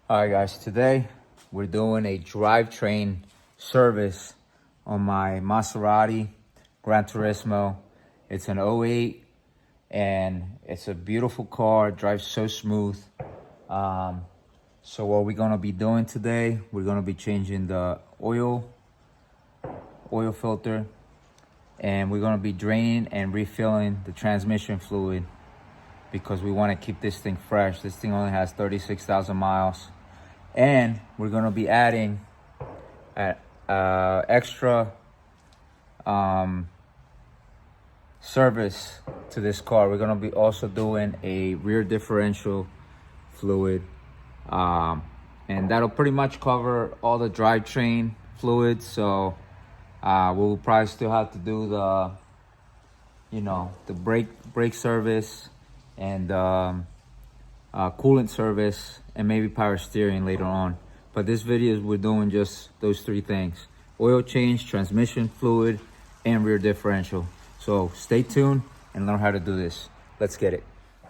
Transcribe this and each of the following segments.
Alright guys, today we're doing a drivetrain service on my Maserati GranTurismo. It's an '08 and it's a beautiful car, it drives so smooth. So what we're gonna be doing today, we're gonna be changing the oil filter, and we're gonna be draining and refilling the transmission fluid because we want to keep this thing fresh. This thing only has 36,000 miles. And we're gonna be adding extra service to this car. We're gonna be also doing a rear differential fluid, and that'll pretty much cover all the drivetrain fluids. So we'll probably still have to do the, the brake service and coolant service and maybe power steering later on. But this video we're doing just those three things: oil change, transmission fluid, and rear differential. So stay tuned and learn how to do this. Let's get it.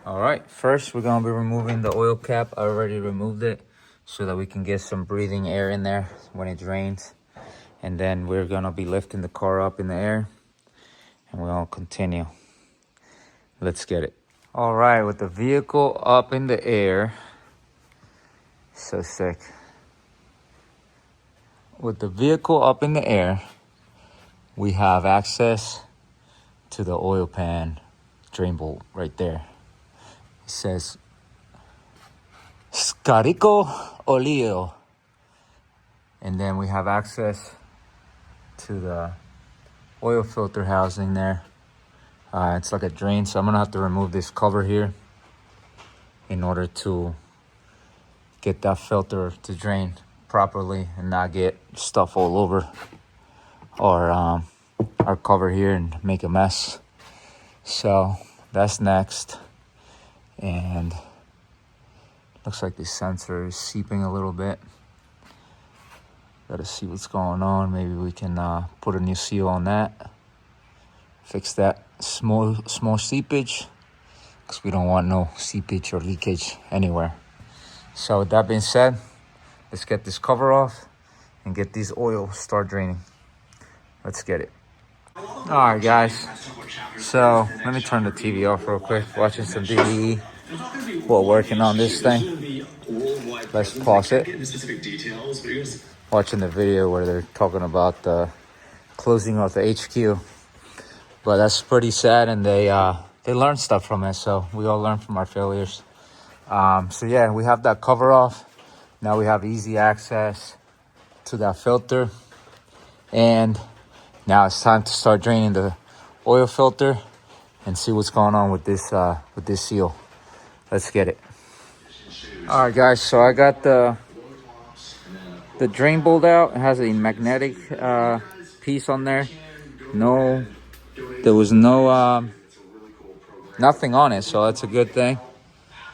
All right, first we're gonna be removing the oil cap. I already removed it so that we can get some breathing air in there when it drains. And then we're gonna be lifting the car up in the air and we're gonna continue. Let's get it. All right, with the vehicle up in the air, so sick. With the vehicle up in the air, we have access to the oil pan drain bolt right there. It says Scarico Olio. And then we have access to the oil filter housing there. It's like a drain, so I'm gonna have to remove this cover here in order to get that filter to drain properly and not get stuff all over our cover here and make a mess. So that's next. And looks like the sensor is seeping a little bit. Gotta see what's going on. Maybe we can put a new seal on that, fix that small seepage, because we don't want no seepage or leakage anywhere. So with that being said, let's get this cover off and get these oil start draining. Let's get it. All right guys, so let me turn the TV off real quick. Watching some DVE while working on this thing. Let's pause it. Watching the video where they're talking about the closing of the HQ. But that's pretty sad, and they learn stuff from it, so we all learn from our failures. So yeah, we have that cover off. Now we have easy access to that filter, and now it's time to start draining the oil filter and see what's going on with this seal. Let's get it. All right, guys. So I got the drain bolt out. It has a magnetic piece on there. There was nothing on it, so that's a good thing.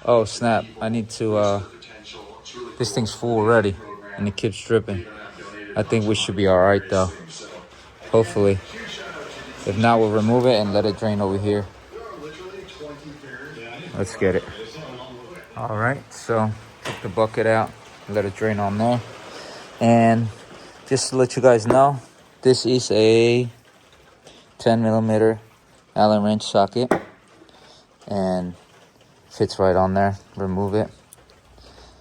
Oh snap! I need to. This thing's full already, and it keeps dripping. I think we should be all right though. Hopefully. If not, we'll remove it and let it drain over here. Let's get it. All right, so take the bucket out, let it drain on there. And just to let you guys know, this is a 10mm Allen wrench socket and fits right on there. Remove it.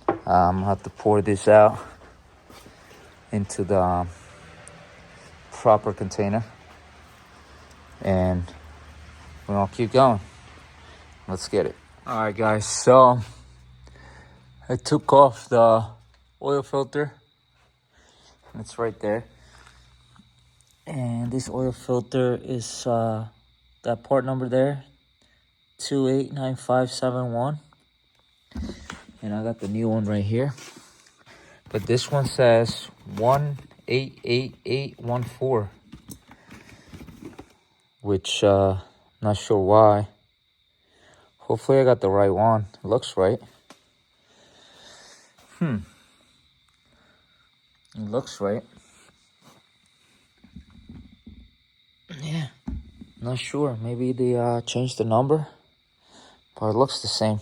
I'm gonna have to pour this out into the proper container, and we're gonna keep going. Let's get it. All right guys, so I took off the oil filter. It's right there. And this oil filter is that part number there, 289571. And I got the new one right here. But this one says 188814, which not sure why. Hopefully I got the right one. It looks right. It looks right. Yeah, not sure. Maybe they changed the number, but it looks the same.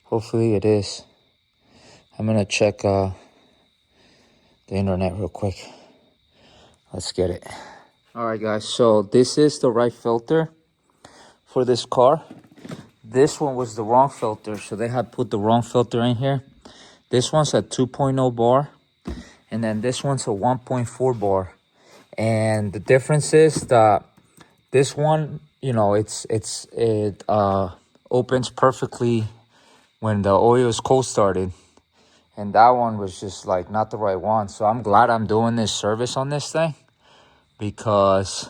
Hopefully it is. I'm gonna check the internet real quick. Let's get it. All right, guys, so this is the right filter for this car. This one was the wrong filter, so they had put the wrong filter in here. This one's a 2.0 bar, and then this one's a 1.4 bar. And the difference is that this one, you know, it opens perfectly when the oil is cold started, and that one was just like not the right one. So I'm glad I'm doing this service on this thing, because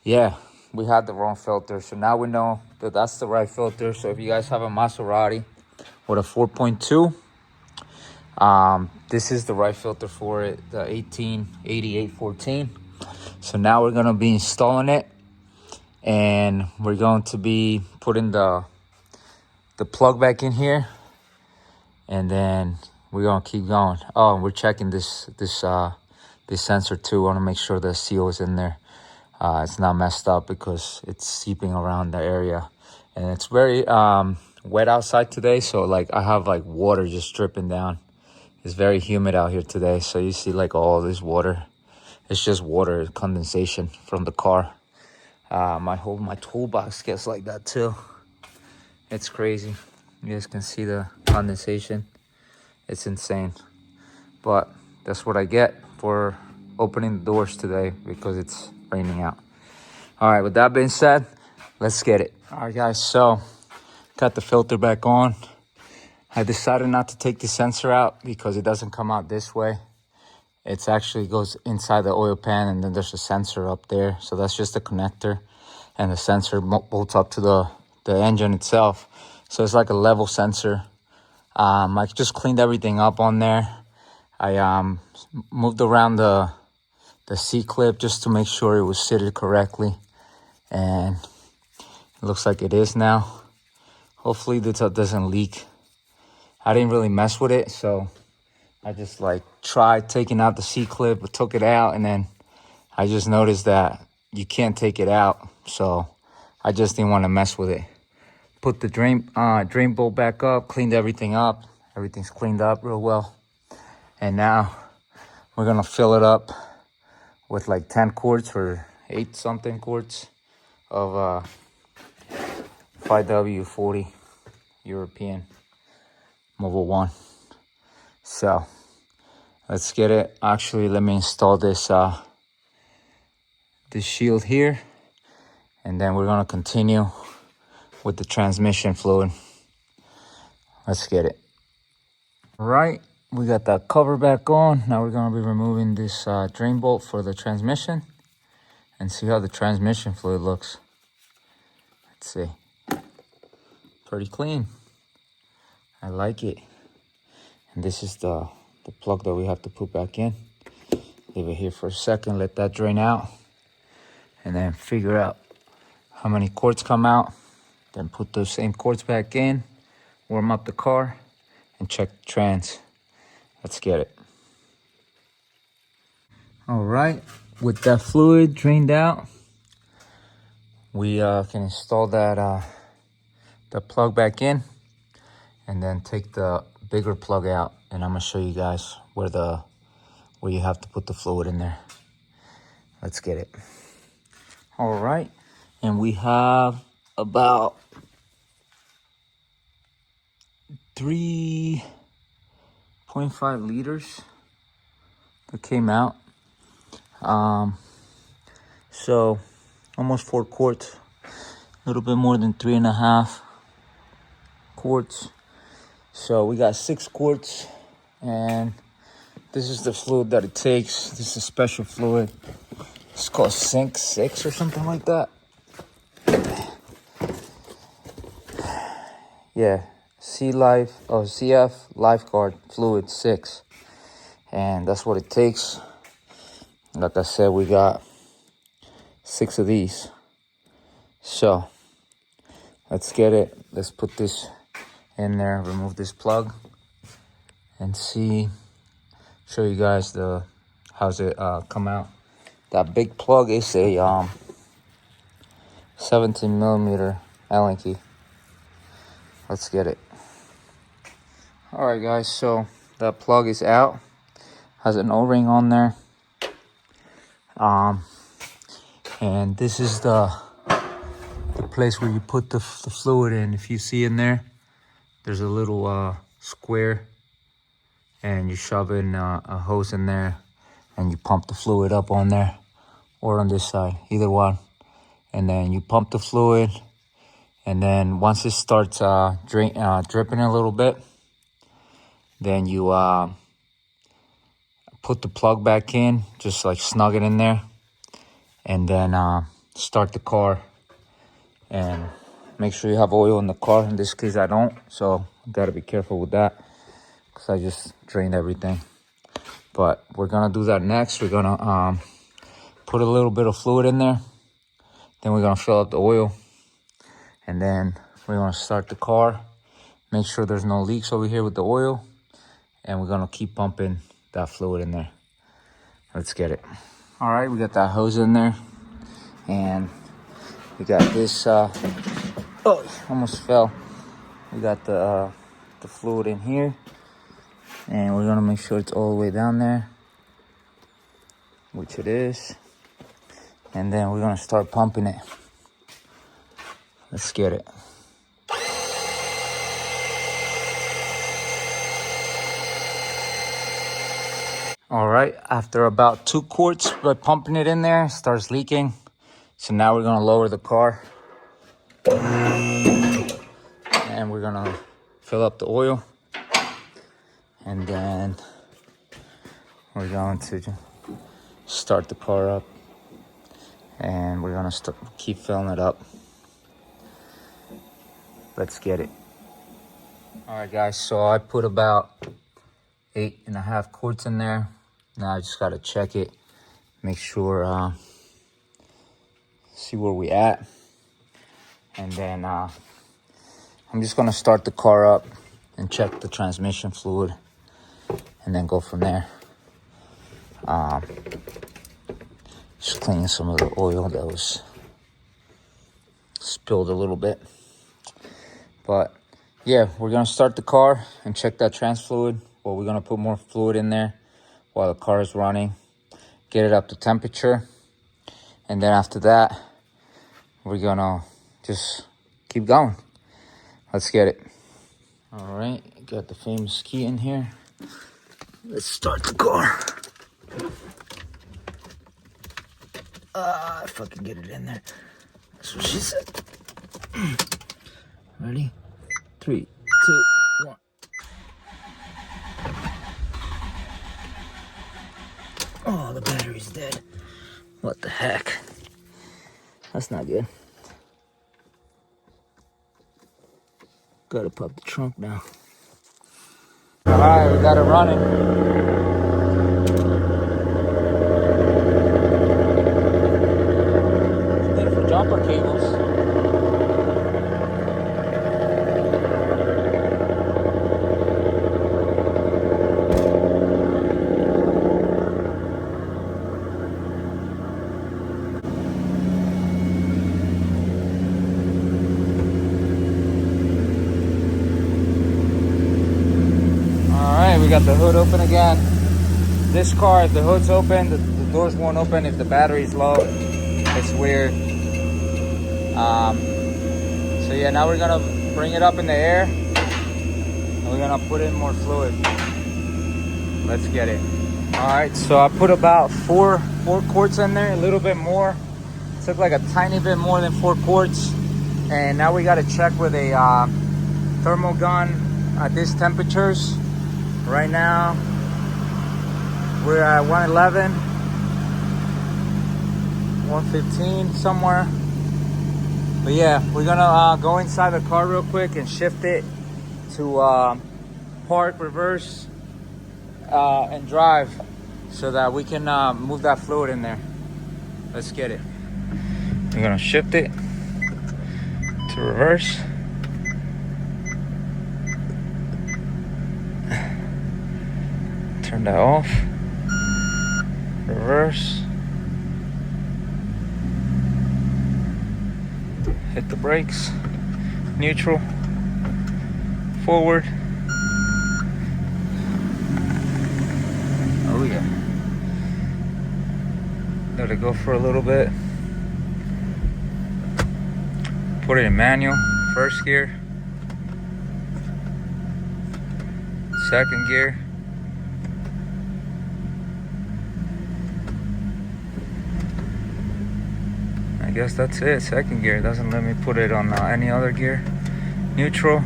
yeah, we had the wrong filter. So now we know that that's the right filter. So if you guys have a Maserati with a 4.2, this is the right filter for it, the 188814. So now we're gonna be installing it, and we're going to be putting the plug back in here, and then we're gonna keep going. Oh, we're checking this sensor too. I want to make sure the seal is in there. It's not messed up, because it's seeping around the area, and it's very wet outside today. So like I have like water just dripping down. It's very humid out here today, so you see like all this water. It's just water condensation from the car. My toolbox gets like that too. It's crazy. You guys can see the condensation. It's insane. But that's what I get for opening the doors today, because it's raining out. All right, with that being said, let's get it. All right, guys, so got the filter back on. I decided not to take the sensor out because it doesn't come out this way. It actually goes inside the oil pan, and then there's a sensor up there. So that's just a connector, and the sensor bolts up to the engine itself. So it's like a level sensor. I just cleaned everything up on there. I moved around the C-clip just to make sure it was seated correctly, and it looks like it is now. Hopefully this doesn't leak. I didn't really mess with it, so I just like tried taking out the C-clip, but took it out, and then I just noticed that you can't take it out, so I just didn't want to mess with it. Put the drain bolt back up, cleaned everything up. Everything's cleaned up real well. And now we're gonna fill it up with like 10 quarts or 8 something quarts of 5W40 European Mobil 1. So let's get it. Actually, let me install this shield here, and then we're gonna continue with the transmission fluid. Let's get it. All right, we got that cover back on. Now we're gonna be removing this drain bolt for the transmission, and see how the transmission fluid looks. Let's see. Pretty clean. I like it. And this is the plug that we have to put back in. Leave it here for a second, let that drain out, and then figure out how many quarts come out. Then put those same quarts back in, warm up the car, and check the trans. Let's get it. All right, with that fluid drained out, we can install that the plug back in, and then take the bigger plug out, and I'm gonna show you guys where you have to put the fluid in there. Let's get it. All right, and we have about 3.5 liters that came out. So almost 4 quarts, a little bit more than 3.5 quarts. So we got 6 quarts, and this is the fluid that it takes. This is a special fluid. It's called Sync 6 or something like that. Yeah, CF Lifeguard Fluid 6. And that's what it takes. Like I said, we got 6 of these. So let's get it. Let's put this in there, remove this plug, and show you guys how's it come out. That big plug is a 17mm Allen key. Let's get it. All right, guys, so that plug is out. Has an O-ring on there. And this is the place where you put the fluid in. If you see in there, there's a little square, and you shove in a hose in there, and you pump the fluid up on there, or on this side, either one. And then you pump the fluid, and then once it starts dripping a little bit, then you put the plug back in, just like snug it in there, and then start the car. And make sure you have oil in the car. In this case, I don't, so gotta be careful with that, because I just drained everything. But we're gonna do that next. We're gonna put a little bit of fluid in there, then we're gonna fill up the oil, and then we're gonna start the car. Make sure there's no leaks over here with the oil, and we're gonna keep pumping that fluid in there. Let's get it. All right, we got that hose in there, and we got this, oh, almost fell. We got the fluid in here, and we're gonna make sure it's all the way down there, which it is. And then we're gonna start pumping it. Let's get it. All right, after about 2 quarts by pumping it in there, it starts leaking. So now we're gonna lower the car, and we're gonna fill up the oil, and then we're going to start the car up, and we're gonna keep filling it up. Let's get it. All right, guys, so I put about 8.5 quarts in there. Now I just gotta check it, make sure, see where we at. And then I'm just gonna start the car up and check the transmission fluid, and then go from there. Just cleaning some of the oil that was spilled a little bit. But yeah, we're gonna start the car and check that trans fluid. Well, we're gonna put more fluid in there while the car is running, get it up to temperature, and then after that, we're gonna just keep going. Let's get it. All right, got the famous key in here. Let's start the car. If I can get it in there. That's what she said. Ready? 3, 2, 1. Oh, the battery's dead. What the heck? That's not good. Gotta pop the trunk now. All right, we got it running. Need it for jumper cables. We got the hood open again. This car, if the hood's open, the doors won't open if the battery's low. It's weird. So yeah, now we're gonna bring it up in the air, and we're gonna put in more fluid. Let's get it. All right, so I put about four quarts in there, a little bit more. It took like a tiny bit more than 4 quarts. And now we gotta check with a thermal gun at these temperatures. Right now, we're at 111, 115 somewhere. But yeah, we're gonna go inside the car real quick and shift it to park, reverse, and drive, so that we can move that fluid in there. Let's get it. We're gonna shift it to reverse. Turn that off. Reverse. Hit the brakes. Neutral. Forward. Let it go for a little bit. Put it in manual, first gear, second gear. I guess that's it, second gear. It doesn't let me put it on any other gear. Neutral.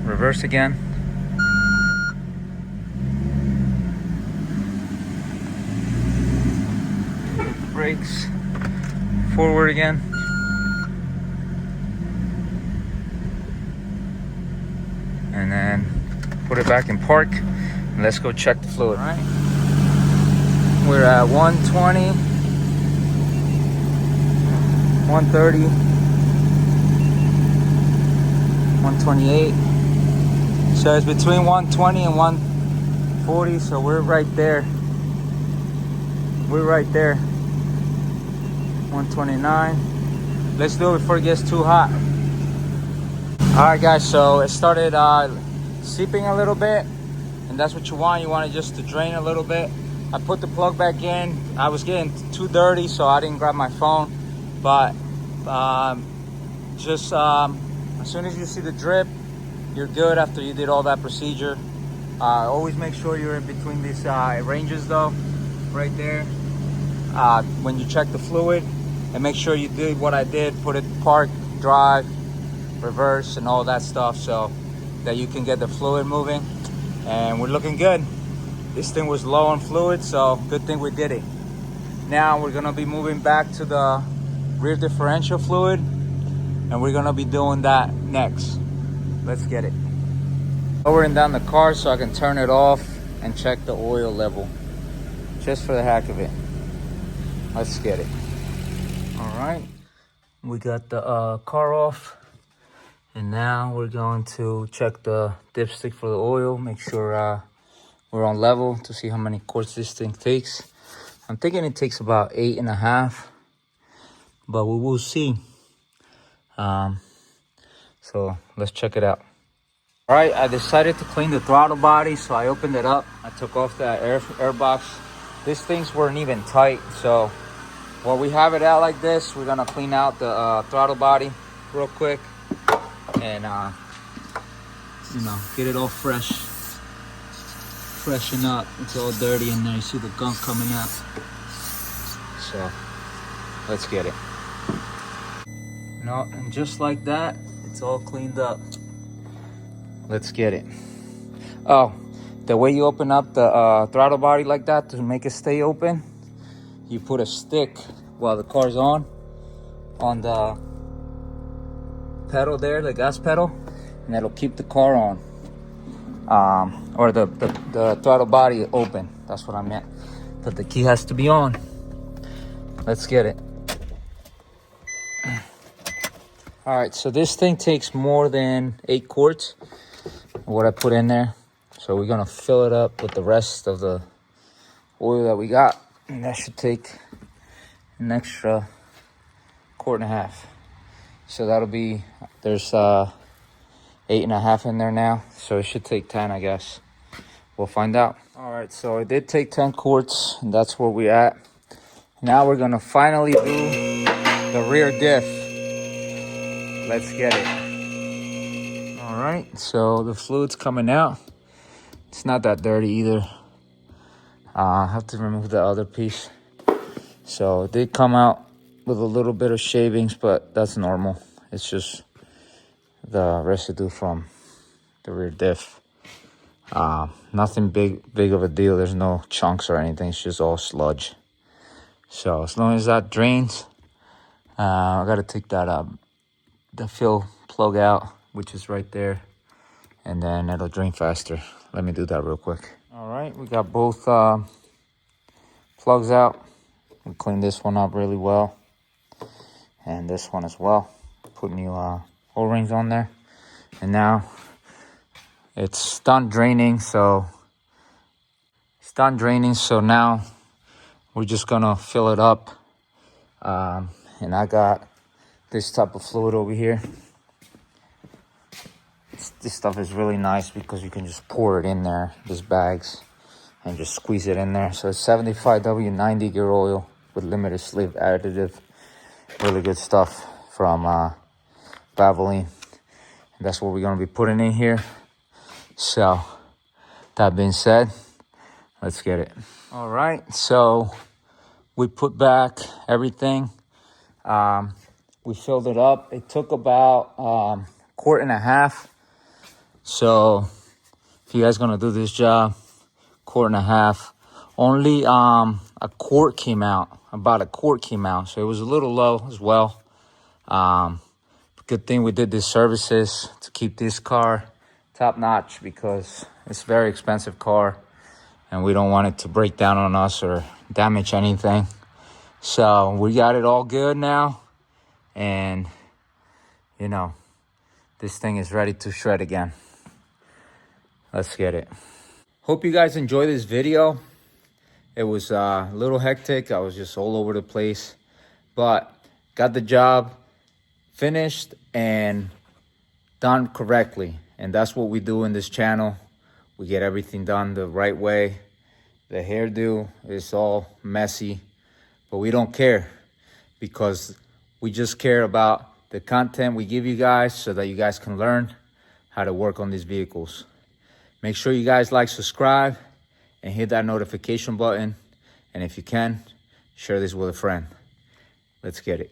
Reverse again. Brakes. Forward again. And then put it back in park. And let's go check the fluid. All right. We're at 120, 130, 128. So it's between 120 and 140. So we're right there. We're right there. 129. Let's do it before it gets too hot. All right, guys. So it started seeping a little bit, and that's what you want. You want it just to drain a little bit. I put the plug back in. I was getting too dirty, so I didn't grab my phone. But as soon as you see the drip, you're good after you did all that procedure. Always make sure you're in between these ranges though, right there. When you check the fluid, and make sure you did what I did, put it park, drive, reverse, and all that stuff, so that you can get the fluid moving. And we're looking good. This thing was low on fluid, so good thing we did it. Now we're gonna be moving back to the rear differential fluid, and we're gonna be doing that next. Let's get it. Lowering down the car so I can turn it off and check the oil level, just for the heck of it. Let's get it. All right, we got the car off, and now we're going to check the dipstick for the oil, make sure we're on level to see how many quarts this thing takes. I'm thinking it takes about 8.5, but we will see. So let's check it out. All right, I decided to clean the throttle body, so I opened it up. I took off that air box. These things weren't even tight, so when we have it out like this, we're gonna clean out the throttle body real quick and get it all fresh. Freshen up. It's all dirty in there. You see the gunk coming up. So let's get it. And just like that, it's all cleaned up. Let's get it. Oh, the way you open up the throttle body like that to make it stay open, you put a stick while the car's on the pedal there, the gas pedal, and that'll keep the car on. Or the throttle body open. That's what I meant. But the key has to be on. Let's get it. All right, so this thing takes more than 8 quarts, what I put in there. So we're gonna fill it up with the rest of the oil that we got. And that should take an extra 1.5 quarts. So that'll be, there's 8.5 in there now. So it should take 10, I guess. We'll find out. All right, so it did take 10 quarts, and that's where we're at. Now we're gonna finally do the rear diff. Let's get it. All right, so the fluid's coming out. It's not that dirty either. I have to remove the other piece. So it did come out with a little bit of shavings, but that's normal. It's just the residue from the rear diff. Nothing big of a deal. There's no chunks or anything. It's just all sludge. So as long as that drains, I gotta take that the fill plug out, which is right there, and then it'll drain faster. Let me do that real quick. All right, we got both plugs out. We cleaned this one up really well, and this one as well. Put new O-rings on there, and now it's done draining. So now we're just gonna fill it up, and I got this type of fluid over here. This stuff is really nice because you can just pour it in there, these bags, and just squeeze it in there. So it's 75W90 gear oil with limited slip additive. Really good stuff from Valvoline. And that's what we're gonna be putting in here. So that being said, let's get it. All right, so we put back everything. We filled it up. It took about quart and a half. So if you guys gonna do this job, quart and a half. Only a quart came out. About a quart came out. So it was a little low as well. Good thing we did these services to keep this car top notch, because it's a very expensive car and we don't want it to break down on us or damage anything. So we got it all good now, and you know, this thing is ready to shred again. Let's get it. Hope you guys enjoy this video. It was a little hectic. I was just all over the place, but got the job finished and done correctly. And that's what we do in this channel. We get everything done the right way. The hairdo is all messy, but we don't care, because we just care about the content we give you guys so that you guys can learn how to work on these vehicles. Make sure you guys like, subscribe, and hit that notification button. And if you can, share this with a friend. Let's get it.